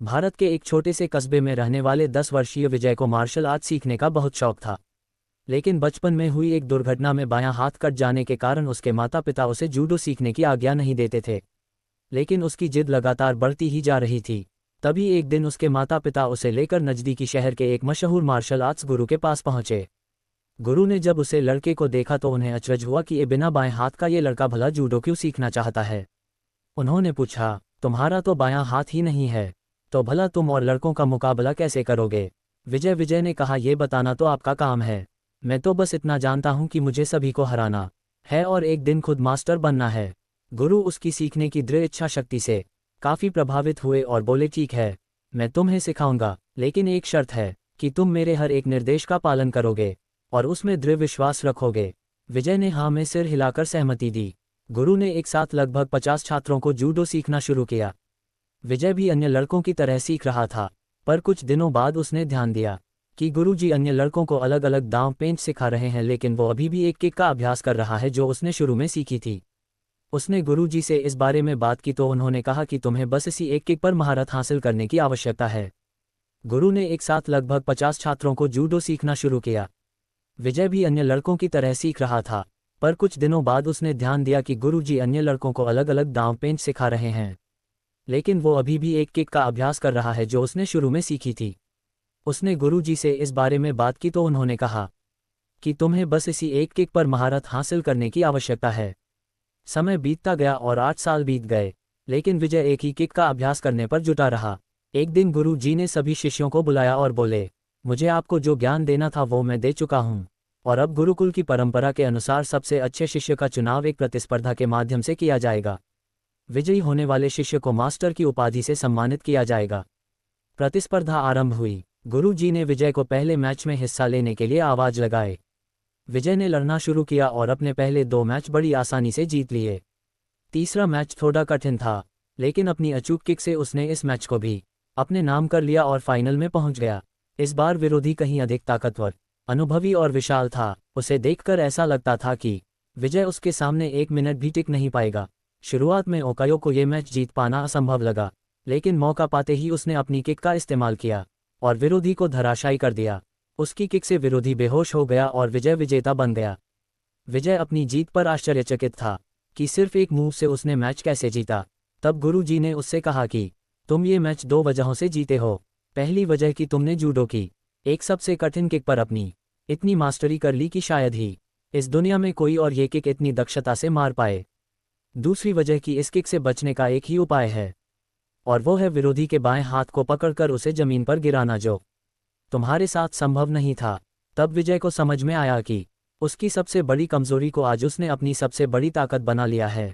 भारत के एक छोटे से कस्बे में रहने वाले 10 वर्षीय विजय को मार्शल आर्ट सीखने का बहुत शौक था। लेकिन बचपन में हुई एक दुर्घटना में बायां हाथ कट जाने के कारण उसके माता पिता उसे जूडो सीखने की आज्ञा नहीं देते थे। लेकिन उसकी जिद लगातार बढ़ती ही जा रही थी। तभी एक दिन उसके माता पिता उसे लेकर नज़दीकी शहर के एक मशहूर मार्शल आर्ट्स गुरु के पास पहुंचे। गुरु ने जब उसे लड़के को देखा तो उन्हें अचरज हुआ कि ये बिना बाएं हाथ का ये लड़का भला जूडो क्यों सीखना चाहता है। उन्होंने पूछा, तुम्हारा तो बायां हाथ ही नहीं है, तो भला तुम और लड़कों का मुकाबला कैसे करोगे? विजय ने कहा, ये बताना तो आपका काम है। मैं तो बस इतना जानता हूं कि मुझे सभी को हराना है और एक दिन खुद मास्टर बनना है। गुरु उसकी सीखने की दृढ़ इच्छा शक्ति से काफ़ी प्रभावित हुए और बोले, ठीक है, मैं तुम्हें सिखाऊंगा, लेकिन एक शर्त है कि तुम मेरे हर एक निर्देश का पालन करोगे और उसमें दृढ़ विश्वास रखोगे। विजय ने हाँ में सिर हिलाकर सहमति दी। गुरु ने एक साथ लगभग 50 छात्रों को जूडो सीखना शुरू किया। विजय भी अन्य लड़कों की तरह सीख रहा था, पर कुछ दिनों बाद उसने ध्यान दिया कि गुरुजी अन्य लड़कों को अलग अलग दांव पेंच सिखा रहे हैं, लेकिन वो अभी भी एक किक का अभ्यास कर रहा है जो उसने शुरू में सीखी थी। उसने गुरुजी से इस बारे में बात की तो उन्होंने कहा कि तुम्हें बस इसी एक किक पर महारत हासिल करने की आवश्यकता है। गुरु ने एक साथ लगभग 50 छात्रों को जूडो सीखना शुरू किया। विजय भी अन्य लड़कों की तरह सीख रहा था, पर कुछ दिनों बाद उसने ध्यान दिया कि गुरुजी अन्य लड़कों को अलग अलग दांव पेंच सिखा रहे हैं, लेकिन वो अभी भी एक किक का अभ्यास कर रहा है जो उसने शुरू में सीखी थी। उसने गुरुजी से इस बारे में बात की तो उन्होंने कहा कि तुम्हें बस इसी एक किक पर महारत हासिल करने की आवश्यकता है। समय बीतता गया और 8 साल बीत गए, लेकिन विजय एक ही किक का अभ्यास करने पर जुटा रहा। एक दिन गुरुजी ने सभी शिष्यों को बुलाया और बोले, मुझे आपको जो ज्ञान देना था वो मैं दे चुका हूँ, और अब गुरुकुल की परंपरा के अनुसार सबसे अच्छे शिष्य का चुनाव एक प्रतिस्पर्धा के माध्यम से किया जाएगा। विजयी होने वाले शिष्य को मास्टर की उपाधि से सम्मानित किया जाएगा। प्रतिस्पर्धा आरंभ हुई। गुरुजी ने विजय को पहले मैच में हिस्सा लेने के लिए आवाज लगाए। विजय ने लड़ना शुरू किया और अपने पहले 2 मैच बड़ी आसानी से जीत लिए। तीसरा मैच थोड़ा कठिन था, लेकिन अपनी अचूक किक से उसने इस मैच को भी अपने नाम कर लिया और फाइनल में पहुंच गया। इस बार विरोधी कहीं अधिक ताकतवर, अनुभवी और विशाल था। उसे देखकर ऐसा लगता था कि विजय उसके सामने 1 मिनट भी टिक नहीं पाएगा। शुरुआत में ओकायो को ये मैच जीत पाना असंभव लगा, लेकिन मौका पाते ही उसने अपनी किक का इस्तेमाल किया और विरोधी को धराशायी कर दिया। उसकी किक से विरोधी बेहोश हो गया और विजय विजेता बन गया। विजय अपनी जीत पर आश्चर्यचकित था कि सिर्फ एक मूव से उसने मैच कैसे जीता। तब गुरुजी ने उससे कहा कि तुम ये मैच 2 वजहों से जीते हो। पहली वजह कि तुमने जूडो की एक सबसे कठिन किक पर अपनी इतनी मास्टरी कर ली कि शायद ही इस दुनिया में कोई और ये किक इतनी दक्षता से मार पाए। दूसरी वजह कि इस किक से बचने का एक ही उपाय है, और वो है विरोधी के बाएं हाथ को पकड़कर उसे जमीन पर गिराना, जो तुम्हारे साथ संभव नहीं था। तब विजय को समझ में आया कि उसकी सबसे बड़ी कमजोरी को आज उसने अपनी सबसे बड़ी ताकत बना लिया है।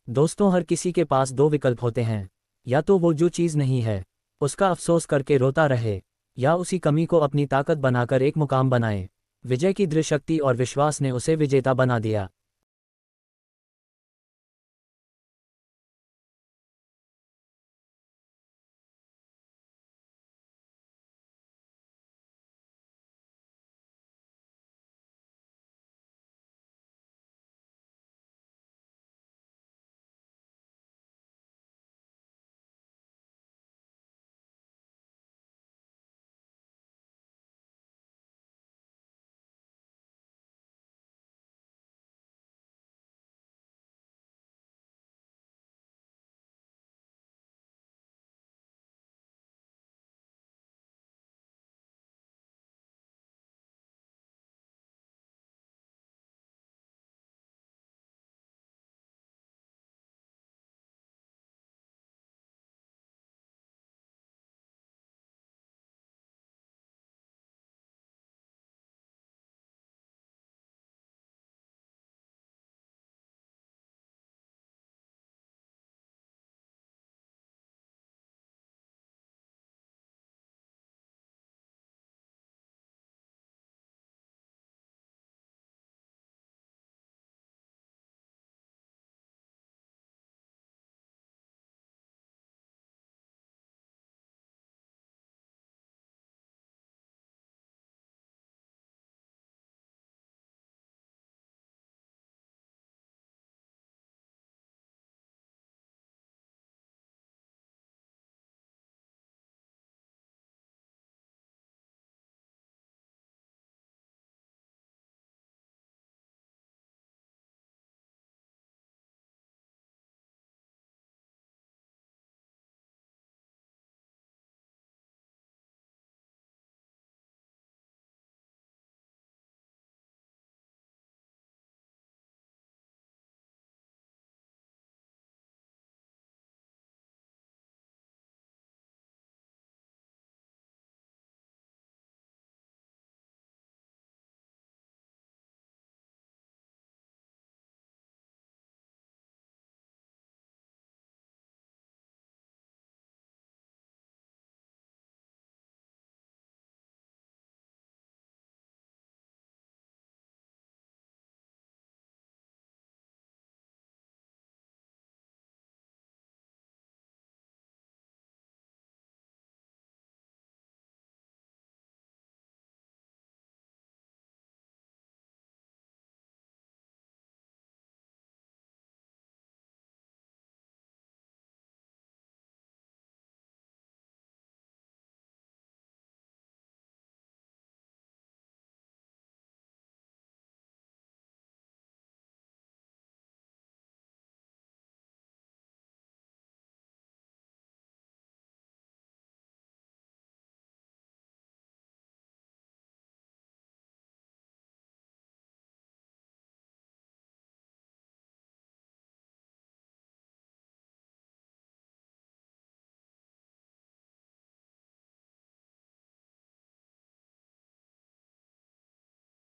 दोस्तों, हर किसी के पास 2 विकल्प होते हैं, या तो वो जो चीज़ नहीं है उसका अफसोस करके रोता रहे, या उसी कमी को अपनी ताकत बनाकर एक मुकाम बनाए। विजय की दृढ़ शक्ति और विश्वास ने उसे विजेता बना दिया।